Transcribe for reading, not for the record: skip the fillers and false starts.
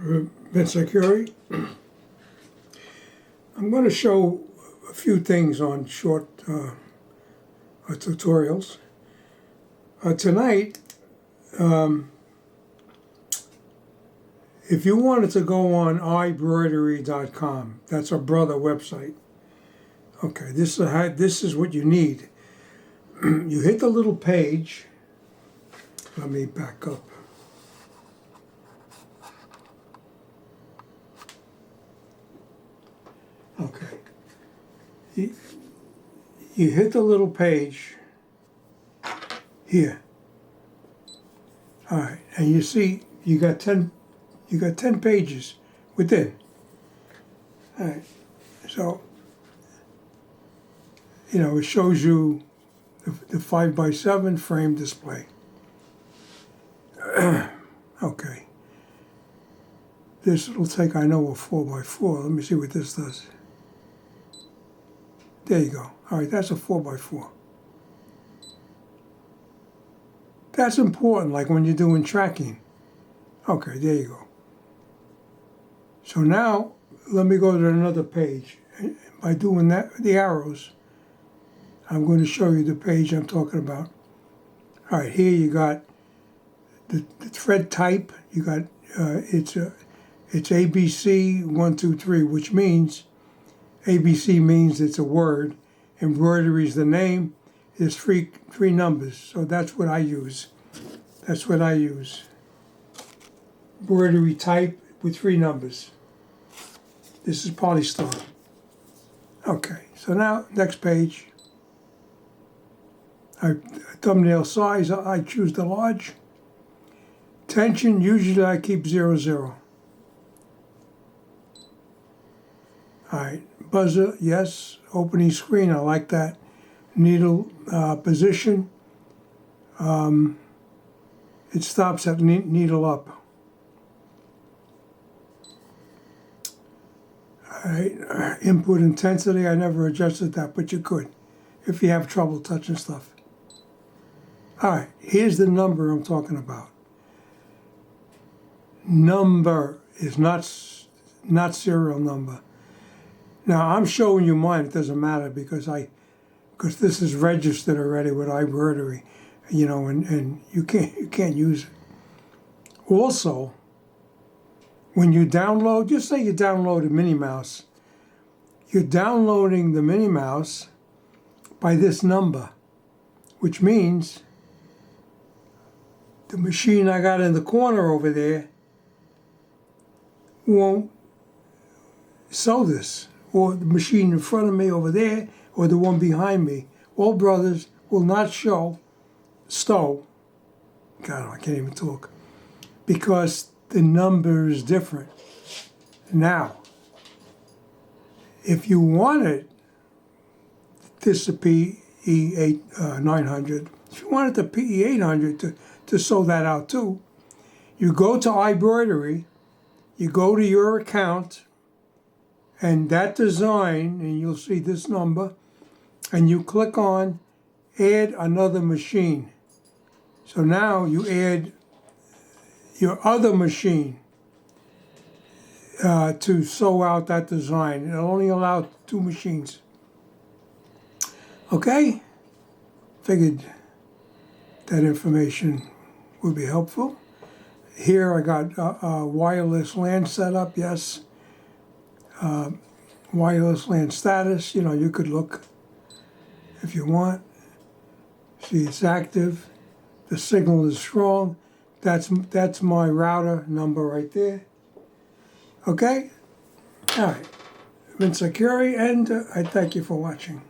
Embroidery. I'm going to show a few things on short tutorials. Tonight, if you wanted to go on embroidery.com, that's our brother website. Okay, this is what you need. You hit the little page. Let me back up. Okay. You hit the little page here. All right, and you see you got 10 pages within. All right. So it shows you the 5x7 frame display. Okay. This will take, I know, a 4x4. Let me see what this does. There you go. All right, that's a 4x4. That's important, like when you're doing tracking. Okay, there you go. So now, let me go to another page. By doing that, the arrows, I'm going to show you the page I'm talking about. All right, here you got the thread type. You got, it's ABC 1, 2, 3, which means ABC means it's a word. Embroidery is the name. There's three numbers, so that's what I use. That's what I use. Embroidery type with 3 numbers. This is polystone. Okay, so now next page. Thumbnail size, I choose the large. Tension, usually I keep 0, 0. All right, buzzer, yes. Opening screen, I like that. Needle position, it stops at needle up. All right, input intensity, I never adjusted that, but you could if you have trouble touching stuff. All right, here's the number I'm talking about. Number is not serial number. Now I'm showing you mine. It doesn't matter because this is registered already with embroidery, and you can't use it. Also, when you download, just say you download a Minnie Mouse, you're downloading the Minnie Mouse by this number, which means the machine I got in the corner over there won't sew this, or the machine in front of me over there, or the one behind me. All brothers will not stow. God, I can't even talk. Because the number is different. Now, if you wanted this PE900, if you wanted the PE800 to sew that out too, you go to embroidery, you go to your account, and that design, and you'll see this number, and you click on add another machine. So now you add your other machine to sew out that design. It'll only allow 2 machines. Okay? Figured that information would be helpful. Here I got wireless LAN setup, yes. Wireless LAN status, you could look if you want. See, it's active. The signal is strong. That's my router number right there. Okay? All right. Embroidery, and I thank you for watching.